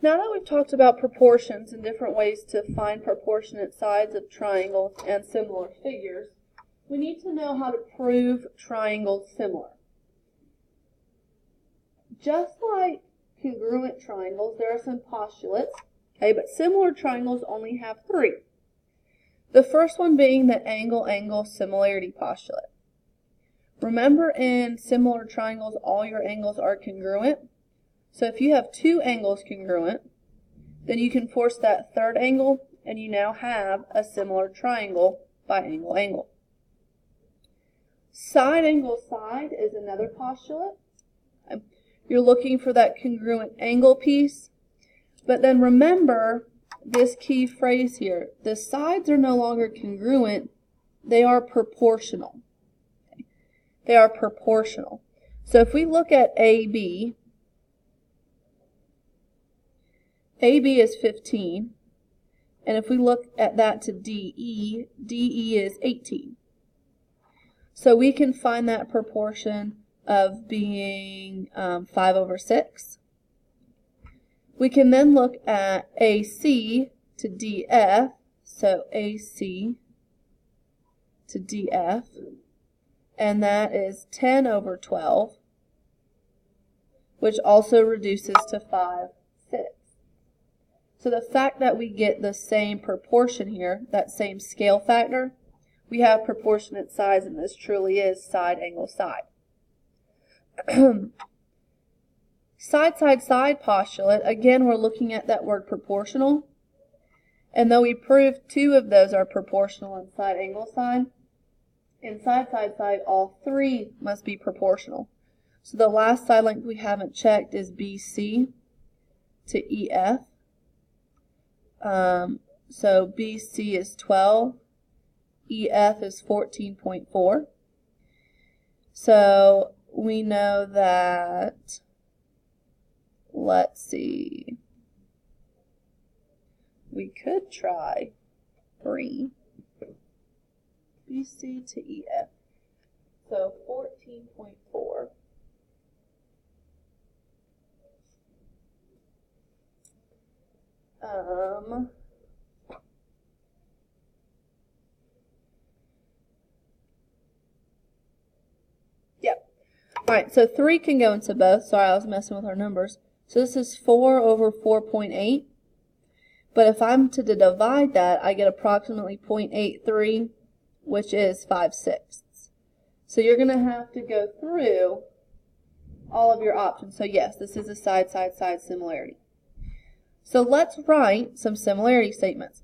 Now that we've talked about proportions and different ways to find proportionate sides of triangles and similar figures, we need to know how to prove triangles similar. Just like congruent triangles, there are some postulates, okay, but similar triangles only have three. The first one being the angle-angle similarity postulate. Remember, in similar triangles, all your angles are congruent. So if you have two angles congruent, then you can force that third angle, and you now have a similar triangle by angle-angle. Side-angle-side is another postulate. You're looking for that congruent angle piece. But then remember this key phrase here. The sides are no longer congruent. They are proportional. They are proportional. So if we look at AB, AB is 15. And if we look at that to DE, DE is 18. So we can find that proportion of being 5/6. We can then look at AC to DF, so AC to DF, and that is 10/12, which also reduces to 5/6. So the fact that we get the same proportion here, that same scale factor, we have proportionate sides, and this truly is side, angle, side. Side, side, side postulate, again, we're looking at that word proportional. And though we proved two of those are proportional in side, angle, side, in side, side, side, all three must be proportional. So the last side length we haven't checked is BC to EF. So BC is 12, EF is 14.4. So we know that, let's see, we could try 3, BC to EF, so 14.4. Yep. Alright, so 3 can go into both. Sorry, I was messing with our numbers. So this is 4/4.8. But if I'm to divide that, I get approximately 0.83, which is 5/6. So you're going to have to go through all of your options. So yes, this is a side, side, side similarity. So let's write some similarity statements.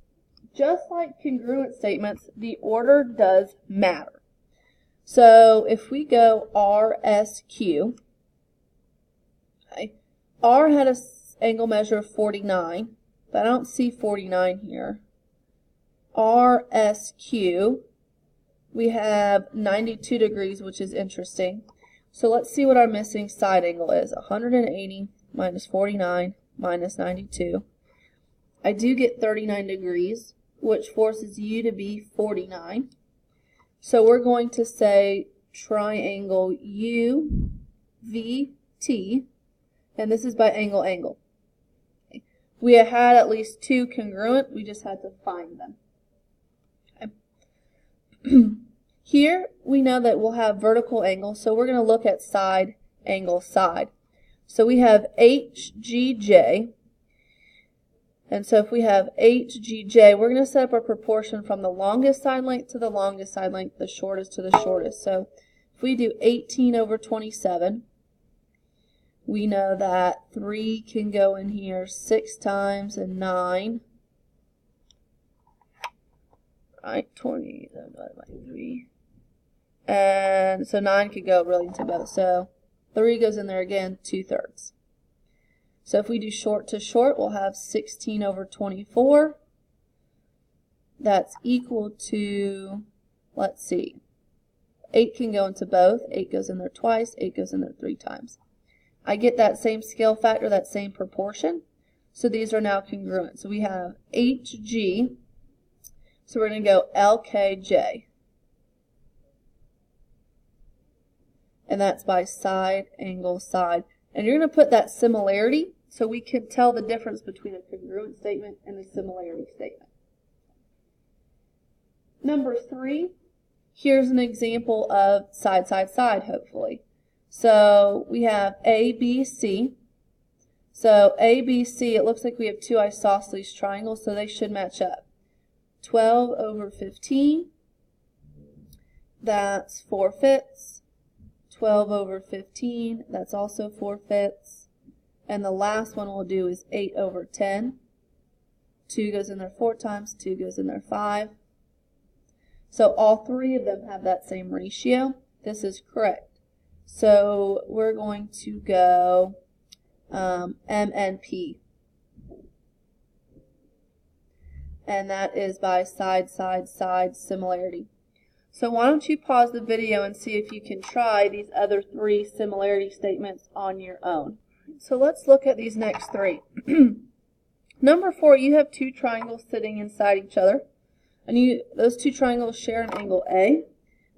Just like congruent statements, the order does matter. So if we go RSQ, okay, R had an angle measure of 49, but I don't see 49 here. RSQ, we have 92 degrees, which is interesting. So let's see what our missing side angle is. 180 minus 49 minus 92. I do get 39 degrees, which forces U to be 49. So we're going to say triangle UVT, and this is by angle, angle. Okay. We had at least 2 congruent, we just had to find them. Okay. Here we know that we'll have vertical angles, so we're going to look at side, angle, side. So we have HGJ, and so if we have HGJ, we're going to set up a proportion from the longest side length to the longest side length, the shortest to the shortest. So if we do 18/27, we know that 3 can go in here 6 times and 9. Right, 20 divided by 3. And so 9 could go really into both. So 3 goes in there again, 2/3. So if we do short to short, we'll have 16/24. That's equal to, let's see, 8 can go into both. 8 goes in there twice, 8 goes in there 3 times. I get that same scale factor, that same proportion. So these are now congruent. So we have HG, so we're going to go LKJ. And that's by side, angle, side. And you're going to put that similarity So we can tell the difference between a congruent statement and a similarity statement. Number 3, here's an example of side, side, side, hopefully. So we have A, B, C. So A, B, C, it looks like we have two isosceles triangles, so they should match up. 12 over 15, that's 4/5. 12 over 15, that's also 4/5. And the last one we'll do is 8 over 10. 2 goes in there 4 times, 2 goes in there 5. So all three of them have that same ratio. This is correct. So we're going to go M and P. And that is by side, side, side similarity. So why don't you pause the video and see if you can try these other 3 similarity statements on your own. So let's look at these next 3. Number 4, you have 2 triangles sitting inside each other. And those 2 triangles share an angle A.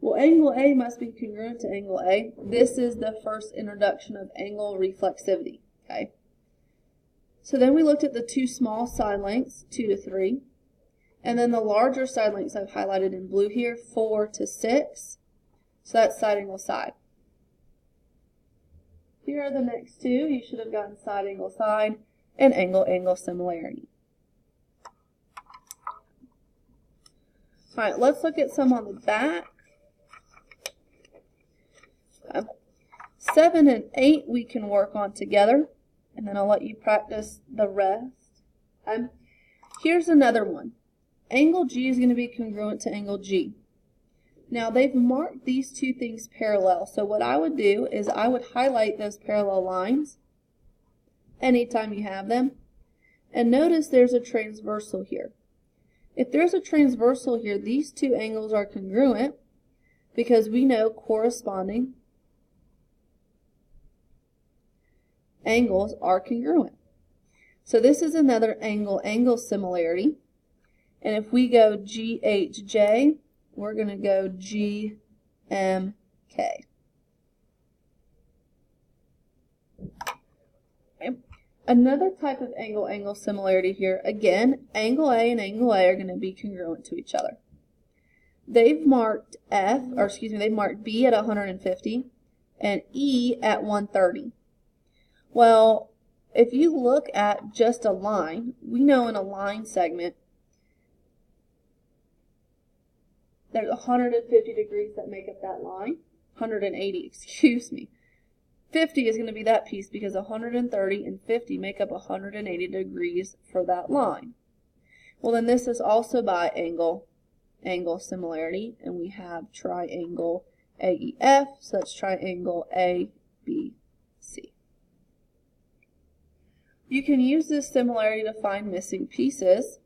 Well, angle A must be congruent to angle A. This is the first introduction of angle reflexivity. Okay. So then we looked at the 2 small side lengths, 2 to 3. And then the larger side lengths I've highlighted in blue here, 4 to 6. So that's side angle side. Here are the next 2. You should have gotten side angle side and angle angle similarity. Alright, let's look at some on the back. 7 and 8 we can work on together, and then I'll let you practice the rest. Here's another one. Angle G is going to be congruent to angle G. Now they've marked these 2 things parallel, so what I would do is I would highlight those parallel lines anytime you have them, and notice there's a transversal here. If there's a transversal here, these 2 angles are congruent because we know corresponding angles are congruent. So this is another angle-angle similarity. And if we go GHJ, we're going to go GMK. Okay. Another type of angle-angle similarity here, again, angle A and angle A are going to be congruent to each other. They've marked they've marked B at 150 and E at 130. Well, if you look at just a line, we know in a line segment, there's 150 degrees that make up that line. 180, excuse me. 50 is going to be that piece because 130 and 50 make up 180 degrees for that line. Well, then this is also by angle similarity, and we have triangle AEF, so that's triangle ABC. You can use this similarity to find missing pieces,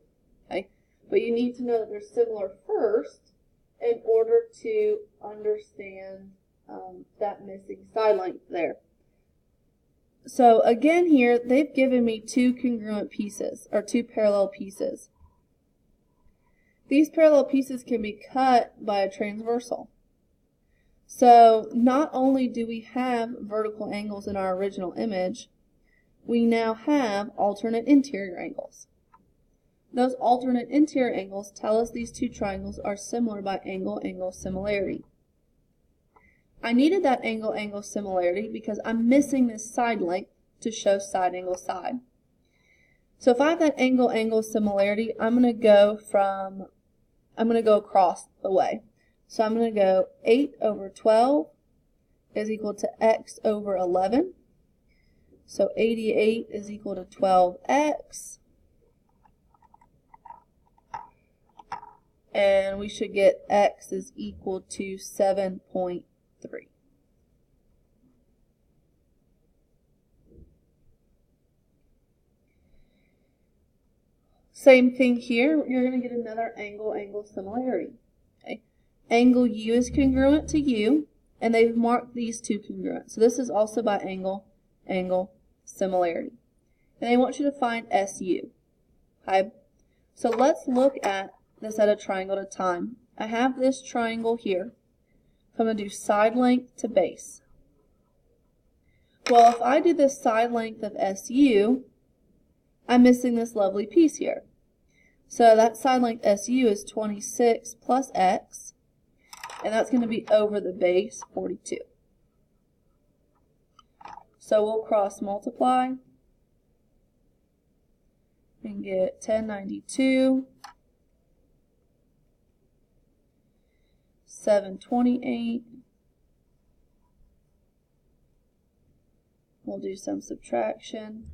okay? But you need to know that they're similar first in order to understand that missing side length there. So again here, they've given me 2 congruent pieces, or 2 parallel pieces. These parallel pieces can be cut by a transversal. So not only do we have vertical angles in our original image, we now have alternate interior angles. Those alternate interior angles tell us these 2 triangles are similar by angle-angle similarity. I needed that angle-angle similarity because I'm missing this side length to show side angle side. So if I have that angle-angle similarity, I'm going to go across the way. So I'm going to go 8 over 12 is equal to x over 11. So 88 is equal to 12x. And we should get x is equal to 7.3. Same thing here, you're going to get another angle-angle similarity. Okay. Angle U is congruent to U, and they've marked these 2 congruent. So this is also by angle-angle similarity. And they want you to find SU. Okay. So let's look at this at a triangle at a time. I have this triangle here. So I'm going to do side length to base. Well, if I do the side length of SU, I'm missing this lovely piece here. So that side length SU is 26 plus X, and that's going to be over the base 42. So we'll cross multiply and get 1092, 728. We'll do some subtraction.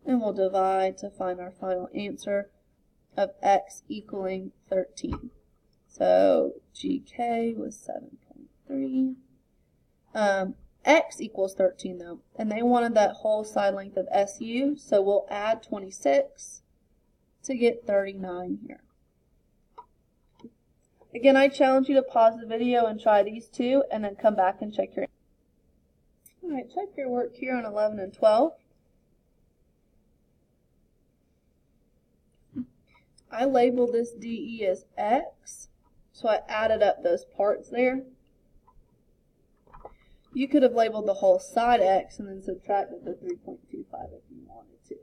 And we'll divide to find our final answer of X equaling 13. So GK was 7.3. X equals 13 though, and they wanted that whole side length of SU, so we'll add 26 to get 39 here. Again, I challenge you to pause the video and try these two, and then come back and check your. Alright, check your work here on 11 and 12. I labeled this DE as X, so I added up those parts there. You could have labeled the whole side X and then subtracted the 3.25 if you wanted to.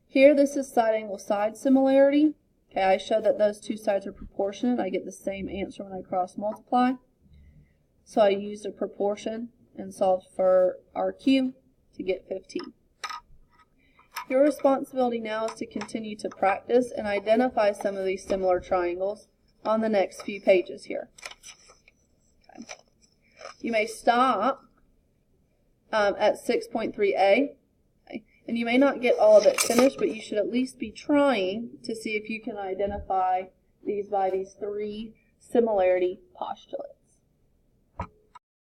Here, this is side angle side similarity. Okay, I showed that those two sides are proportionate. I get the same answer when I cross multiply. So I used a proportion and solved for RQ to get 15. Your responsibility now is to continue to practice and identify some of these similar triangles on the next few pages here. Okay. You may stop at 6.3a, okay, and you may not get all of it finished, but you should at least be trying to see if you can identify these by these three similarity postulates.